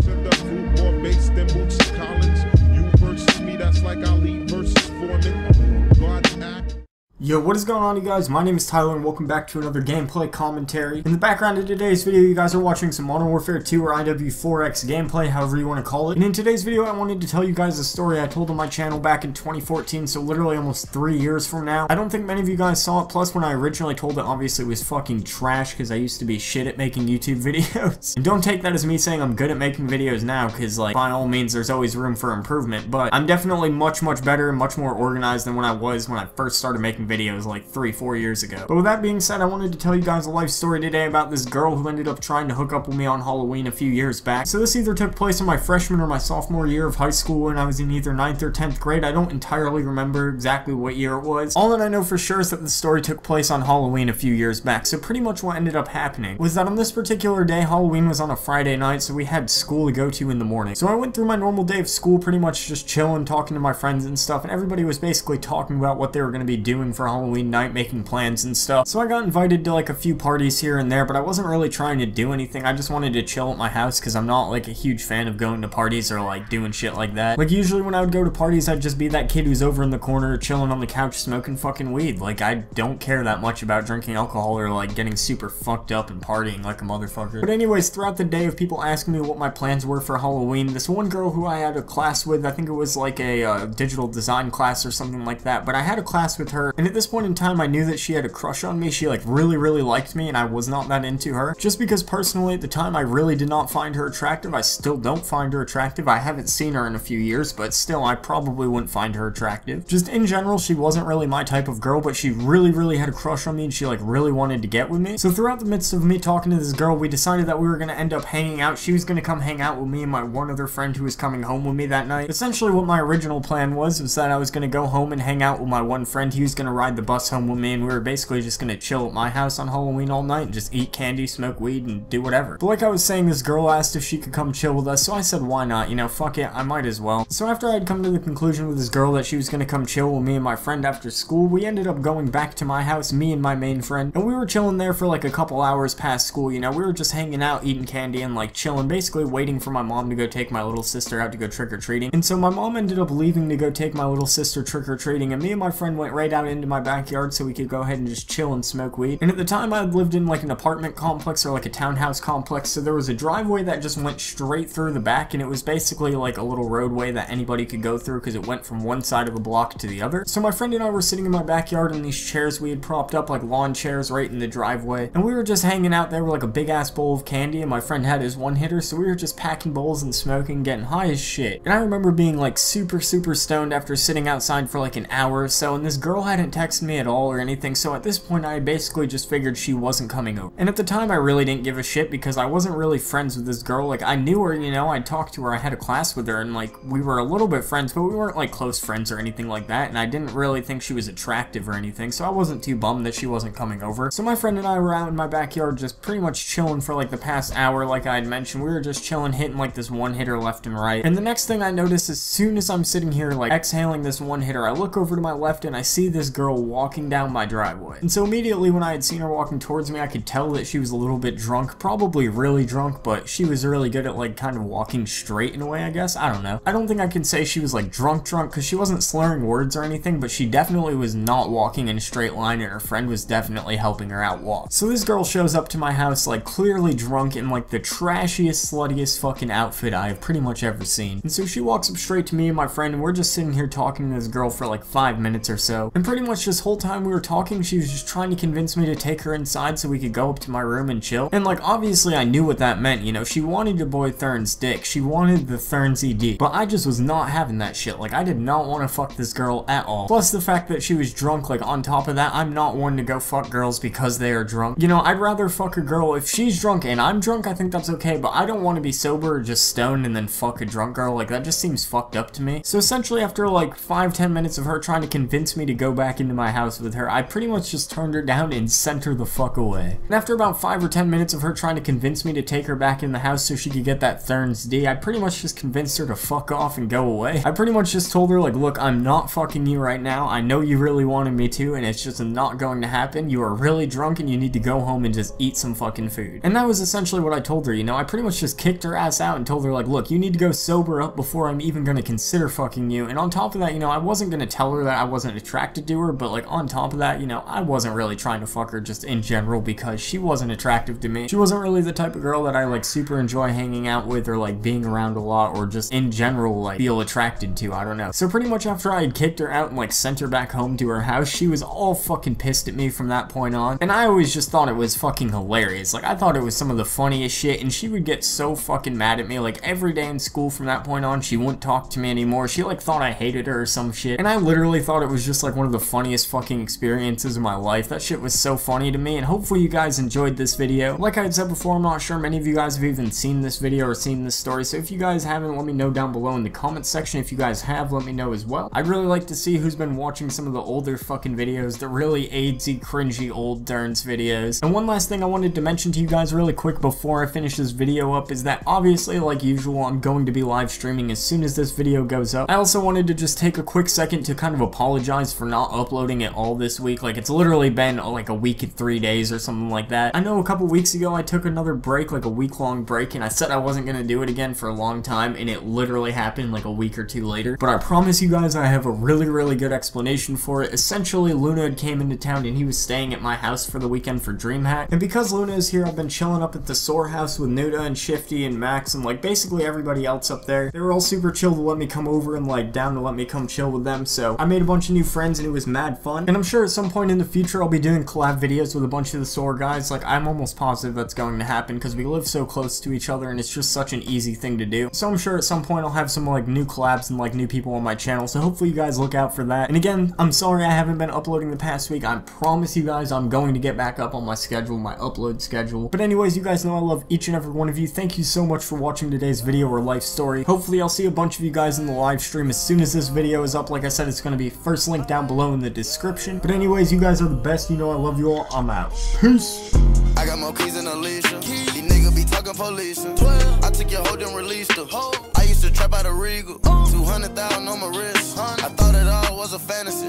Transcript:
to the fruit, more bass than Bootsy Collins. You versus me, that's like Ali versus Foreman. God's act. Yo, what is going on, you guys? My name is Tyler and welcome back to another gameplay commentary. In the background of today's video, you guys are watching some Modern Warfare 2 or IW4X gameplay, however you want to call it. And in today's video, I wanted to tell you guys a story I told on my channel back in 2014, so literally almost 3 years from now. I don't think many of you guys saw it, plus when I originally told it, obviously it was fucking trash because I used to be shit at making YouTube videos. And don't take that as me saying I'm good at making videos now, because like, by all means, there's always room for improvement, but I'm definitely much better and much more organized than when I was when I first started making videos like 3-4 years ago. But with that being said, I wanted to tell you guys a life story today about this girl who ended up trying to hook up with me on Halloween a few years back. So this either took place in my freshman or my sophomore year of high school when I was in either 9th or 10th grade. I don't entirely remember exactly what year it was. All that I know for sure is that the story took place on Halloween a few years back. So pretty much what ended up happening was that on this particular day, Halloween was on a Friday night, so we had school to go to in the morning. So I went through my normal day of school pretty much just chilling, talking to my friends and stuff, and everybody was basically talking about what they were going to be doing for Halloween night, making plans and stuff. So I got invited to like a few parties here and there, but I wasn't really trying to do anything. I just wanted to chill at my house because I'm not like a huge fan of going to parties or like doing shit like that. Like usually when I would go to parties, I'd just be that kid who's over in the corner chilling on the couch smoking fucking weed. Like I don't care that much about drinking alcohol or like getting super fucked up and partying like a motherfucker. But anyways, throughout the day of people asking me what my plans were for Halloween, this one girl who I had a class with, I think it was like a digital design class or something like that, but I had a class with her, and at this point in time I knew that she had a crush on me. She like really liked me, and I was not that into her, just because personally at the time I really did not find her attractive. I still don't find her attractive. I haven't seen her in a few years, but still I probably wouldn't find her attractive. Just in general, she wasn't really my type of girl, but she really had a crush on me, and she like really wanted to get with me. So throughout the midst of me talking to this girl, we decided that we were going to end up hanging out. She was going to come hang out with me and my one other friend who was coming home with me that night. Essentially what my original plan was that I was going to go home and hang out with my one friend. He was going to ride the bus home with me, and we were basically just gonna chill at my house on Halloween all night and just eat candy, smoke weed, and do whatever. But like I was saying, this girl asked if she could come chill with us, so I said why not, you know, fuck it, I might as well. So after I had come to the conclusion with this girl that she was gonna come chill with me and my friend after school, we ended up going back to my house, me and my main friend, and we were chilling there for like a couple hours past school. You know, we were just hanging out, eating candy, and like chilling, basically waiting for my mom to go take my little sister out to go trick-or-treating. And so my mom ended up leaving to go take my little sister trick-or-treating, and me and my friend went right out into my backyard so we could go ahead and just chill and smoke weed. And at the time I had lived in like an apartment complex or like a townhouse complex, so there was a driveway that just went straight through the back, and it was basically like a little roadway that anybody could go through because it went from one side of the block to the other. So my friend and I were sitting in my backyard in these chairs we had propped up, like lawn chairs right in the driveway, and we were just hanging out there with like a big ass bowl of candy, and my friend had his one hitter, so we were just packing bowls and smoking, getting high as shit. And I remember being like super stoned after sitting outside for like an hour or so, and this girl hadn't texted me at all or anything, so at this point I basically just figured she wasn't coming over. And at the time I really didn't give a shit because I wasn't really friends with this girl. Like I knew her, you know, I'd talked to her, I had a class with her, and like we were a little bit friends, but we weren't like close friends or anything like that, and I didn't really think she was attractive or anything, so I wasn't too bummed that she wasn't coming over. So my friend and I were out in my backyard just pretty much chilling for like the past hour. Like I had mentioned, we were just chilling, hitting like this one hitter left and right, and the next thing I notice, as soon as I'm sitting here like exhaling this one hitter, I look over to my left and I see this girl walking down my driveway. And so immediately when I had seen her walking towards me, I could tell that she was a little bit drunk, probably really drunk, but she was really good at like kind of walking straight in a way, I guess. I don't know. I don't think I can say she was like drunk because she wasn't slurring words or anything, but she definitely was not walking in a straight line, and her friend was definitely helping her out walk. So this girl shows up to my house like clearly drunk in like the trashiest, sluttiest fucking outfit I have pretty much ever seen. And so she walks up straight to me and my friend, and we're just sitting here talking to this girl for like 5 minutes or so. And pretty much this whole time we were talking, she was just trying to convince me to take her inside so we could go up to my room and chill. And like obviously I knew what that meant, you know, she wanted your boy Thurns' dick. She wanted the Thurns ED. But I just was not having that shit. Like I did not want to fuck this girl at all. Plus the fact that she was drunk, like on top of that, I'm not one to go fuck girls because they are drunk. You know, I'd rather fuck a girl if she's drunk and I'm drunk, I think that's okay, but I don't want to be sober or just stoned and then fuck a drunk girl. Like that just seems fucked up to me. So essentially after like 5-10 minutes of her trying to convince me to go back back into my house with her, I pretty much just turned her down and sent her the fuck away. And after about 5 or 10 minutes of her trying to convince me to take her back in the house so she could get that Thurns D, I pretty much just convinced her to fuck off and go away. I pretty much just told her, like, look, I'm not fucking you right now. I know you really wanted me to, and it's just not going to happen. You are really drunk and you need to go home and just eat some fucking food. And that was essentially what I told her, you know. I pretty much just kicked her ass out and told her, like, look, you need to go sober up before I'm even gonna consider fucking you. And on top of that, you know, I wasn't gonna tell her that I wasn't attracted to her, but like on top of that, you know, I wasn't really trying to fuck her just in general because she wasn't attractive to me. She wasn't really the type of girl that I like super enjoy hanging out with or like being around a lot or just in general like feel attracted to, I don't know. So pretty much after I had kicked her out and like sent her back home to her house, she was all fucking pissed at me from that point on. And I always just thought it was fucking hilarious. Like I thought it was some of the funniest shit, and she would get so fucking mad at me like every day in school from that point on. She wouldn't talk to me anymore. She like thought I hated her or some shit, and I literally thought it was just like one of the funniest fucking experiences of my life. That shit was so funny to me, and hopefully you guys enjoyed this video. Like I had said before, I'm not sure many of you guys have even seen this video or seen this story, so if you guys haven't, let me know down below in the comments section. If you guys have, let me know as well. I'd really like to see who's been watching some of the older fucking videos, the really AIDSy, cringy old Thurns videos. And one last thing I wanted to mention to you guys really quick before I finish this video up is that obviously, like usual, I'm going to be live streaming as soon as this video goes up. I also wanted to just take a quick second to kind of apologize for not uploading it all this week. Like it's literally been like a week and 3 days or something like that. I know a couple weeks ago I took another break, like a week-long break, and I said I wasn't gonna do it again for a long time, and it literally happened like a week or two later. But I promise you guys I have a really good explanation for it. Essentially, Luna had came into town and he was staying at my house for the weekend for DreamHack, and because Luna is here, I've been chilling up at the Soar house with Nuda and Shifty and Max and like basically everybody else up there. They were all super chill to let me come over and like down to let me come chill with them, so I made a bunch of new friends and it was mad fun. And I'm sure at some point in the future I'll be doing collab videos with a bunch of the Soar guys. Like I'm almost positive that's going to happen because we live so close to each other and it's just such an easy thing to do. So I'm sure at some point I'll have some like new collabs and like new people on my channel, so hopefully you guys look out for that. And again, I'm sorry I haven't been uploading the past week. I promise you guys I'm going to get back up on my schedule, my upload schedule. But anyways, you guys know I love each and every one of you. Thank you so much for watching today's video or life story. Hopefully I'll see a bunch of you guys in the live stream as soon as this video is up. Like I said, it's going to be first link down below in the description. But anyways, you guys are the best. You know I love you all. I'm out. Peace. I got more keys than Alicia. These niggas be talking police. I took your hoe and released her. I used to trap out a Regal. 200,000 on my wrist. I thought it all was a fantasy.